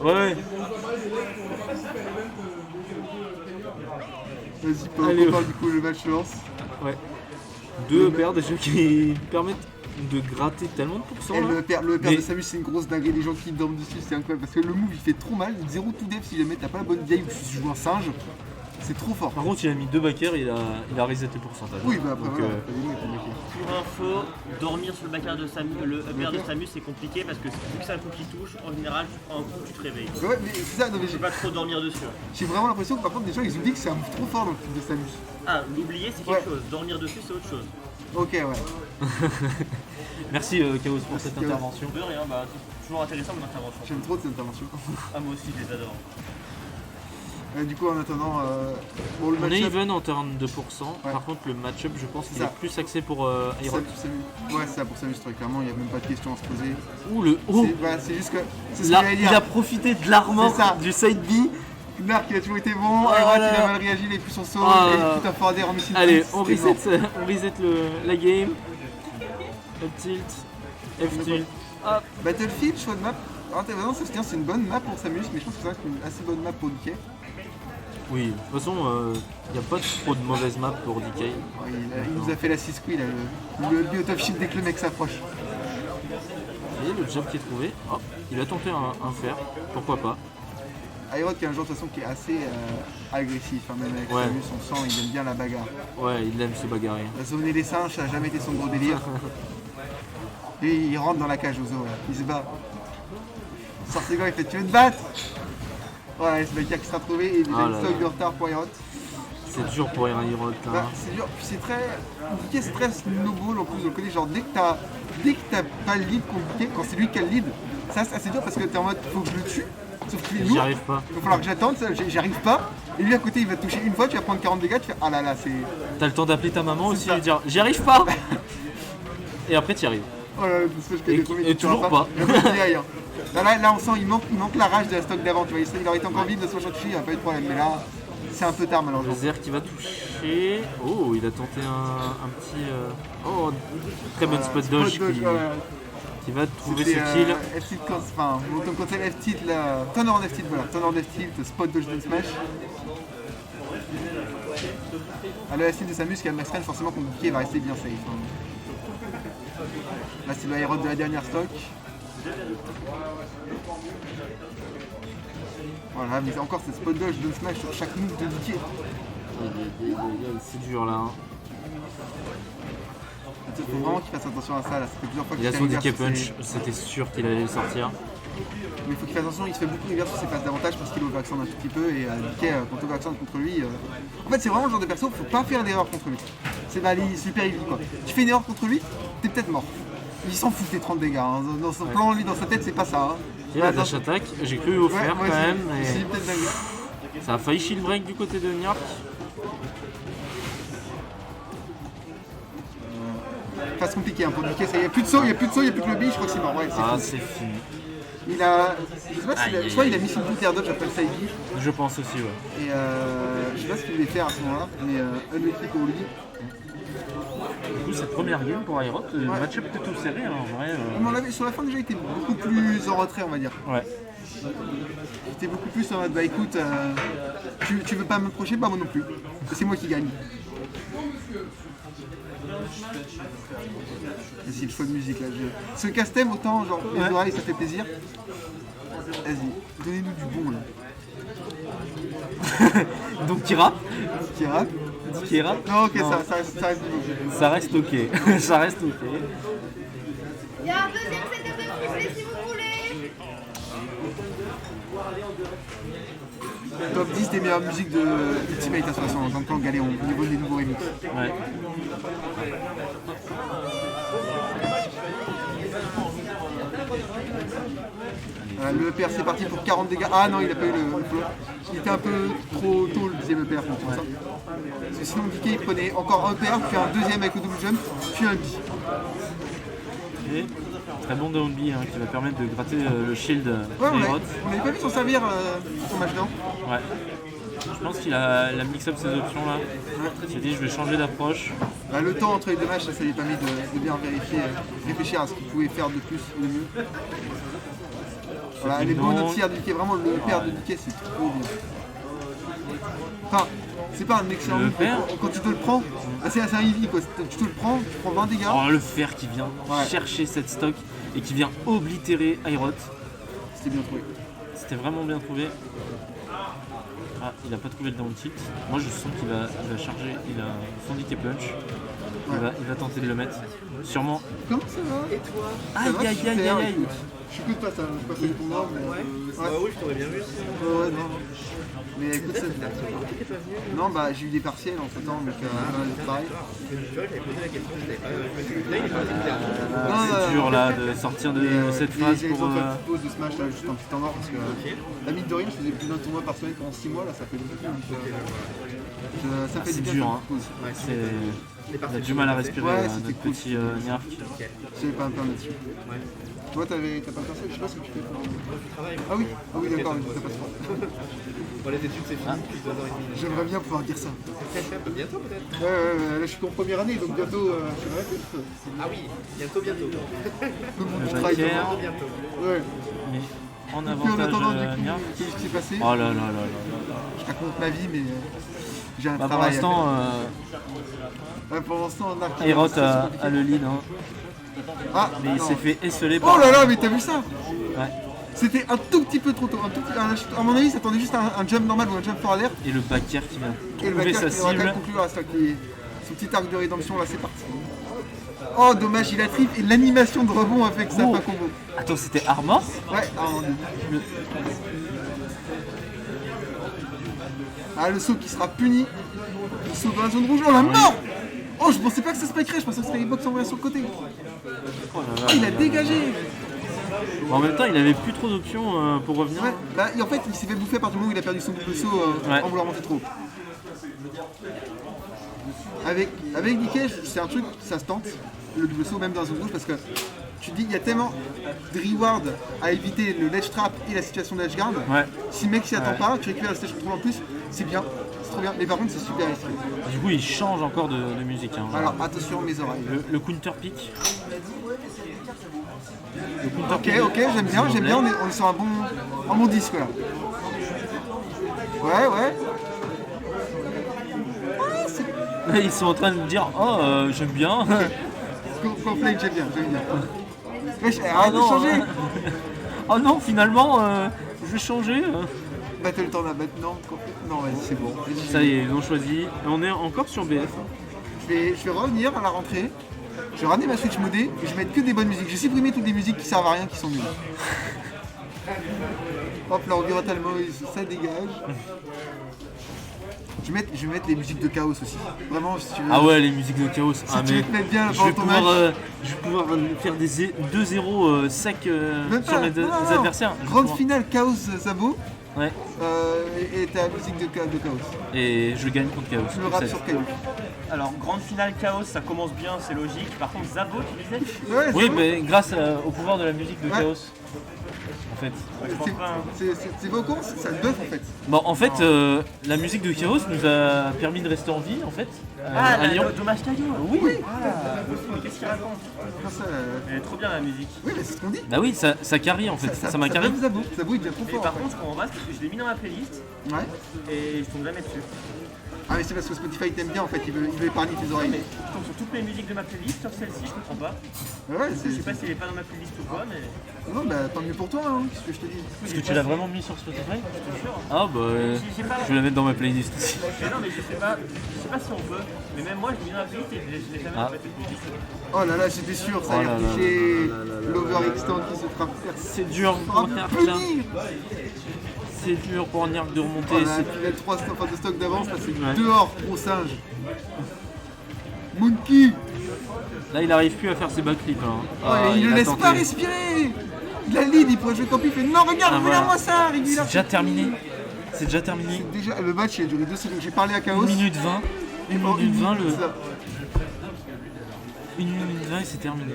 Ouais. Vas-y, on parle du coup, le match se lance. Ouais. 2 EPR déjà qui permettent de gratter tellement de pourcents. Et là. le EPR de Samus, c'est une grosse dinguerie. Les gens qui dorment dessus, c'est incroyable. Parce que le move il fait trop mal. 0 to death si jamais t'as pas la bonne vieille ou si tu joues un singe. C'est trop fort. Par contre, il a mis 2 backers, il a reset le pourcentage. Oui, bah après, donc, voilà, Pour info, dormir sur le backer de Samus, le EPR de Samus, c'est compliqué parce que vu que c'est un coup qui touche, en général, tu prends un coup, tu te réveilles. ouais, mais c'est ça, non, mais Tu peux pas trop dormir dessus. j'ai vraiment l'impression que par contre, les gens ils oublient que c'est un move trop fort dans le film de Samus. Ah, l'oublier, c'est quelque chose. Dormir dessus, c'est autre chose. Ok, ouais. Merci Chaos pour cette Chaos. intervention. De rien, bah, c'est toujours intéressant mon intervention. J'aime trop cette intervention. Ah, moi aussi, je les adore. Du coup, en attendant, bon, le On est match-up. even en termes de pourcent. Ouais. Par contre, le match-up, je pense qu'il Ça. est plus axé pour Iron. Ouais, c'est ça pour Samus, très clairement, il n'y a même pas de question à se poser. Ouh, le haut. C'est juste que. C'est ce Là, que j'allais il dire. a profité de l'armor C'est ça. du side B. Narc, il a toujours été bon. Ah, Iron, voilà. il a mal réagi, il a plus son saut. Ah, il a tout un forwarder en missile. Allez, C'était on reset la game. Up tilt, F tilt. Hop. Battlefield, choix de map. Non, c'est une bonne map pour Samus, mais je pense que c'est une assez bonne map pour DK. Oui, de toute façon, il n'y a pas trop de mauvaises maps pour DK. Ouais, il nous a fait la 6 quill, le Biotop Shield dès que le mec s'approche. Et le jab qui est trouvé. Oh, il a tenté un fer, pourquoi pas. Iron qui est un joueur de toute façon qui est assez agressif, hein, même avec Samus, on sent, il aime bien la bagarre. Ouais, il aime se bagarrer. La zone et les singes, ça n'a jamais été son gros délire. Et il rentre dans la cage aux os, là. Il se bat. Il sort ses gants, il fait tu veux te battre. Voilà, il se bagarre qui sera trouvé et déjà Ah une là stock là. de retard pour Iron. C'est dur pour Iron Hero. Bah, c'est dur, puis c'est très. Compliqué, c'est très snowball en plus dans le côté. Genre dès que t'as pas le lead compliqué, quand c'est lui qui a le lead, ça c'est assez dur parce que t'es en mode faut que je le tue. Sauf qu'il est J'y lourd. arrive pas. Il va falloir que j'attende, j'y arrive pas. Et lui à côté il va te toucher une fois, tu vas prendre 40 dégâts, tu fais ah là là c'est. T'as le temps d'appeler ta maman aussi ça. et lui dire j'y arrive pas. Et après t'y arrives. Oh là là, parce que Et- les premiers et qui tuera toujours pas. Il y a pas de DI, hein. Là on sent il manque la rage de la stock d'avant, tu vois. Il aurait été encore vide de se toucher, il n'y a pas eu de problème. Mais là, c'est un peu tard malheureusement. Laser qui va toucher. Oh, il a tenté un petit. Oh, très bonne spot dodge qui va trouver ce kill. F-tilt, enfin, mon conseil F-tilt là. Turn on F-tilt, voilà. Turn on F-tilt, spot dodge down smash. Ah, le F-tilt de Samus qui a le max range forcément compliqué, il va rester bien safe. Hein. Là c'est le Aerod de la dernière stock. Voilà, mais encore cette spot dodge down smash sur chaque move de DK. C'est dur là. Hein. Il faut vraiment qu'il fasse attention à ça, là. Ça fait plusieurs fois Il a qu'il son fait DK reverse sur punch, c'était sûr qu'il allait le sortir. Mais il faut qu'il fasse attention, il se fait beaucoup reverse sur ses passes d'avantage parce qu'il overextend un tout petit peu et DK quand on overextend contre lui. En fait c'est vraiment le genre de perso, faut pas faire d'erreur contre lui. C'est bah, il est super easy quoi. Tu fais une erreur contre lui, t'es peut-être mort. Il s'en fout tes 30 dégâts. Hein. Dans son plan, lui dans sa tête c'est pas ça. Hein. Et la dash attack, j'ai cru au faire moi quand aussi. même. C'est Mais peut-être dingue. ça a failli shield break du côté de Niark. Phase compliquée hein, pour DK, il n'y a plus de saut, il n'y a plus que le B, je crois que c'est mort. Ouais, c'est Ah, fini. c'est fini. Il a. Je sais pas s'il a. Je crois qu'il a mis son bout air dodge après le side B. Je pense aussi, ouais. Et je sais pas ce qu'il voulait faire à ce moment-là, mais unlucky pour lui. Du coup, cette première game pour Iron, le match-up plutôt serré hein, en vrai. Mais on l'avait sur la fin déjà, il était beaucoup plus en retrait, on va dire. Ouais. Il était beaucoup plus en mode bah écoute, tu veux pas m'approcher, bah moi non plus. Et c'est moi qui gagne. Et c'est le choix de musique là. Ce casse-thème, autant genre les oreilles ça fait plaisir. Vas-y, donnez-nous du bon là. Donc Kira Kira. Kira Non ok, Non. ça reste du bon. Ça reste ok. Ça reste ok. Il y a un deuxième setup de poussée si vous voulez. Top 10 des meilleures musiques de Ultimate à 60 dans le plan Galéon, au niveau des nouveaux remix. Ouais. Le EPR c'est parti pour 40 dégâts. Ah non, il a pas eu le flow. Il était un peu trop tôt le deuxième EPR pour ça. Parce que sinon DK il prenait encore un EPR, puis un deuxième avec le double jump, puis un B. Et très bon down B hein, qui va permettre de gratter le shield Ouais, d'Aerod. on l'avait pas vu s'en servir son match d'avant. Ouais. Je pense qu'il a mix-up ses options là. Il s'est dit je vais changer d'approche. Bah, le temps entre les deux matchs, ça lui a permis de bien vérifier, réfléchir à ce qu'il pouvait faire de plus, de mieux. Voilà, fait les beaux non. notre tiers de Dickey, vraiment le père de Dickey, c'est trop bien. Enfin, c'est pas un excellent Le move, mais père quand tu te le prends, c'est un easy quoi. Tu te le prends, tu prends 20 dégâts. Oh, le fer qui vient Ouais. chercher cette stock et qui vient oblitérer Aerot. C'était bien trouvé. C'était vraiment bien trouvé. Ah, il a pas trouvé le down tilt. Moi je sens qu'il va charger. Il a son Dickey punch. Ouais. Il va tenter de le mettre. Sûrement. Comment ça va? Et toi? Aïe aïe aïe aïe aïe. Je suis que de passage, je passe pour moi, mais. Ouais. oui, je t'aurais bien vu. Ouais, non. Mais écoute, ça. Non, bah j'ai eu des partiels entre temps, donc pareil. Tu vois, j'avais posé la question, je savais pas. Là, il est parti clair. C'est dur là de sortir de cette phase J'ai pour. besoin de faire une petite pause de Smash là, juste un petit temps mort parce que la mine de rien, je faisais plus d'un tournoi par semaine pendant 6 mois, là ça fait beaucoup. Donc, ça fait c'est du bien dur, de hein. faire une pause. Il a du mal à respirer, Ouais, notre c'était cool. petit Niark. J'avais pas un peu là-dessus. Toi, t'as pas percé, je sais pas ce que tu fais. Ah oui, d'accord, t'as pas de sport. Bon, les études, c'est fini depuis 2 ans et demi. J'aimerais bien pouvoir dire ça. Bientôt, peut-être. Ouais, là je suis qu'en première année, donc bientôt je suis dans la tête. Ah oui, bientôt. Tout le monde Le du travail. Baker. Bientôt. Ouais. Mais en Puis en avantage attendant, du coup, Niark. qu'est-ce qui s'est passé? Oh là là là là là. Je raconte ma vie, mais j'ai un Bah, pour travail. l'instant, Pour l'instant, Narc. Aerot a le lead, hein. Ah, Mais il non. s'est fait esseler par. Oh là là, mais t'as vu ça? Ouais. C'était un tout petit peu trop tôt. À mon avis, ça attendait juste un jump normal ou un jump for l'air. Et le backer qui vient Et le trouver vainqueur sa qui aura qu'à cible. conclure à ça, qui est son petit arc de rédemption. Là, c'est parti. Oh, dommage, il a trip et l'animation de rebond a fait que ça Oh. fait un combo. Attends, c'était Armor? Ouais, le saut qui sera puni. Le saut dans la zone rouge. Oh la mort! Oh, je pensais pas que ça spikerait, je pensais que c'était les box envoyés sur le côté. Oh là là Oh, il là a là. dégagé! En même temps, il avait plus trop d'options pour revenir. Ouais, bah, et en fait, il s'est fait bouffer à partir du moment où il a perdu son double saut Ouais. en vouloir monter trop. Avec Dickey, c'est un truc, ça se tente, le double saut même dans la zone rouge, parce que tu te dis, il y a tellement de reward à éviter le ledge trap et la situation de ledge guard. Ouais. Si le mec s'y attend Ouais. pas, tu récupères le stage control en plus, c'est bien, c'est trop bien. Mais par contre, c'est super risqué. Du coup, il change encore de musique. Hein. Alors attention mes oreilles. Le counter pick. Le counter Ok, pick. j'aime bien, on est sur un bon disque là. Ouais. Là, ils sont en train de me dire oh, j'aime bien. Conflate, j'aime bien. Wesh, arrête de non, changer. Oh non, finalement, je vais changer. Battle Tournament, non, non, vas-y, c'est bon. Vas-y, Ça y est, ils ont choisi. On est encore sur BF. Je vais revenir à la rentrée. Je vais ramener ma Switch modée et je vais mettre que des bonnes musiques. Je vais supprimer toutes les musiques qui servent à rien, qui sont nulles. Hop là, on dirait tellement, ça dégage. Je vais mettre les musiques de Chaos aussi. Vraiment, si tu veux. Ah ouais, les musiques de Chaos. Ah, tu mais veux te mettre bien je pendant vais ton pouvoir, match. je vais pouvoir faire des 2-0 secs Même sur pas, mes non. adversaires. Grande finale Chaos Zabo Ouais. et ta musique de Chaos. Et je gagne contre Chaos. Tu le rappes sur Chaos. Alors, grande finale chaos, ça commence bien, c'est logique. Par contre, Zabo, tu disais? Ouais, Oui, Zabo, mais grâce au pouvoir de la musique de Ouais. Chaos. En fait. Je pense pas. Hein. c'est vos cons, ça te buff en fait. Bon, en fait, la musique de Chaos nous a permis de rester en vie, en fait, à Lyon. Dommage Caillou. Oui. Mais qu'est-ce qu'il raconte? Comment ça, Elle est trop bien la musique. Oui, mais c'est ce qu'on dit. Bah oui, ça carry en fait, ça m'a carry. buff Zabo. Zabo il devient trop Et fort. par en fait. contre, en bas, je l'ai mis dans ma playlist Ouais. et je tombe jamais dessus. Ah, mais c'est parce que Spotify t'aime bien en fait, il veut épargner tes oreilles. Mais je tombe sur toutes les musiques de ma playlist, sur celle-ci, je comprends pas. Ouais, Je sais pas si elle est pas dans ma playlist ou quoi, mais Non, bah tant mieux pour toi, hein, qu'est-ce que je te dis. Est-ce que tu l'as vraiment mis sur Spotify? je te jure. Ah bah, J'ai pas- je vais la mettre dans ma playlist aussi. Mais non, mais je sais pas si on peut. Mais même moi, je l'ai mis dans ma playlist et je l'ai jamais Ah. en fait, cette playlist. Oh là là, j'étais sûr, ça Oh allait là là afficher là là là là l'overextend qui se fera faire. C'est dur pour Niark là. punir. C'est dur pour Niark de remonter. Oh là, c'est- il a 3 de stock d'avance, là c'est Ouais. dehors, gros singe. Monkey. Là, il arrive plus à faire ses backflips. Hein. Oh, il le a laisse tenté. pas respirer. Il a le lead, il pourrait jouer camping, il fait non, regarde, Ah, voilà. regarde-moi ça, C'est régulier. déjà terminé. C'est déjà terminé. Déjà, le match il a duré 2 secondes. J'ai parlé à Chaos. 1 minute 20. 1 Oh, minute 20, le... ça. 1 minute 20 et c'est terminé.